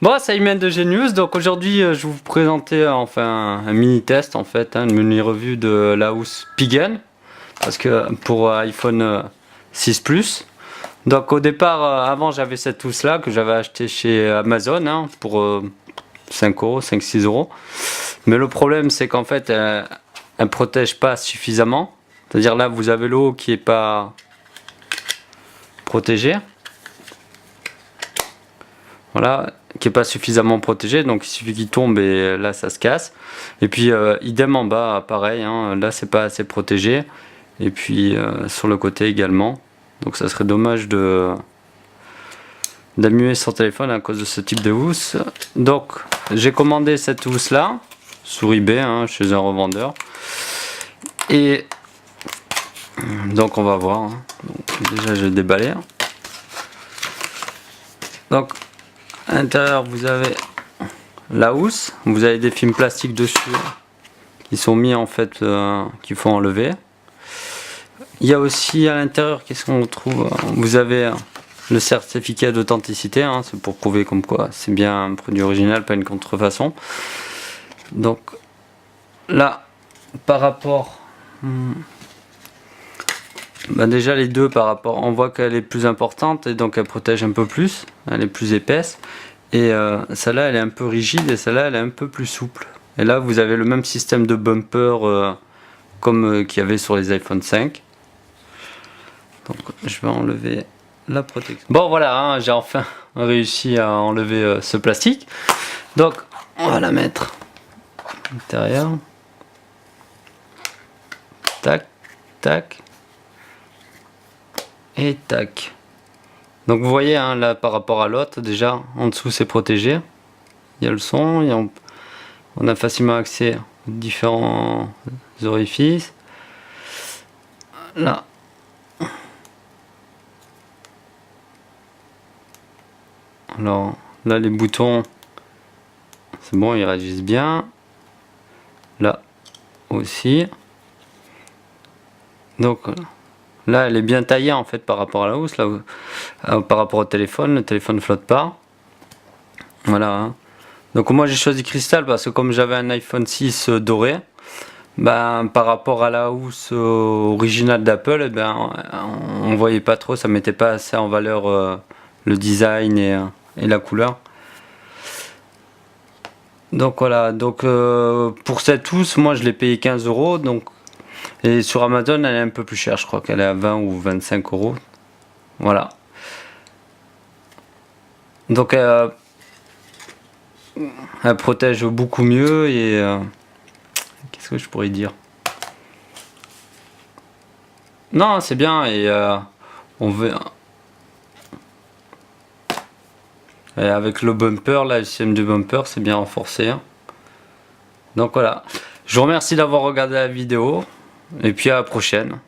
Bon, ça y mène de Genius. Donc aujourd'hui, je vais vous présenter enfin un mini test en fait, une mini revue de la housse Pigen, parce que pour iPhone 6 Plus. Donc au départ, avant j'avais cette housse là que j'avais acheté chez Amazon pour 5 euros, 5-6 euros. Mais le problème c'est qu'en fait, elle protège pas suffisamment. C'est-à-dire là, vous avez l'eau qui est pas protégée. Voilà, qui est pas suffisamment protégé, donc il suffit qu'il tombe et là ça se casse. Et puis idem en bas, pareil, là c'est pas assez protégé. Et puis sur le côté également. Donc ça serait dommage d'abîmer son téléphone à cause de ce type de housse. Donc j'ai commandé cette housse là sur eBay, chez un revendeur. Et donc on va voir. Donc, déjà j'ai déballé. Donc à l'intérieur vous avez la housse, vous avez des films plastiques dessus qui sont mis en fait, qu'il faut enlever. Il y a aussi à l'intérieur, qu'est-ce qu'on trouve? Vous avez le certificat d'authenticité, c'est pour prouver comme quoi c'est bien un produit original, pas une contrefaçon. Donc là, par rapport, déjà les deux par rapport, on voit qu'elle est plus importante et donc elle protège un peu plus, elle est plus épaisse. Et celle-là elle est un peu rigide et celle-là elle est un peu plus souple. Et là vous avez le même système de bumper comme qu'il y avait sur les iPhone 5. Donc je vais enlever la protection. Bon voilà, j'ai enfin réussi à enlever ce plastique. Donc on va la mettre à l'intérieur. Tac, tac. Et tac. Donc vous voyez là par rapport à l'autre, déjà en dessous c'est protégé. Il y a le son, on a facilement accès aux différents orifices. Là. Alors là les boutons, c'est bon, ils réagissent bien. Là aussi. Donc là elle est bien taillée en fait par rapport à la housse, là, par rapport au téléphone, le téléphone flotte pas. Voilà. Donc moi j'ai choisi cristal parce que comme j'avais un iPhone 6 doré, par rapport à la housse originale d'Apple, on voyait pas trop, ça mettait pas assez en valeur le design et la couleur. Donc voilà, donc pour cette housse, moi je l'ai payé 15 euros. Donc, et sur Amazon elle est un peu plus chère, je crois qu'elle est à 20 ou 25 euros. Voilà. Donc elle protège beaucoup mieux et qu'est-ce que je pourrais dire? Non, c'est bien et on veut. Et avec le bumper, là, le système du bumper, c'est bien renforcé. Donc voilà. Je vous remercie d'avoir regardé la vidéo et puis à la prochaine.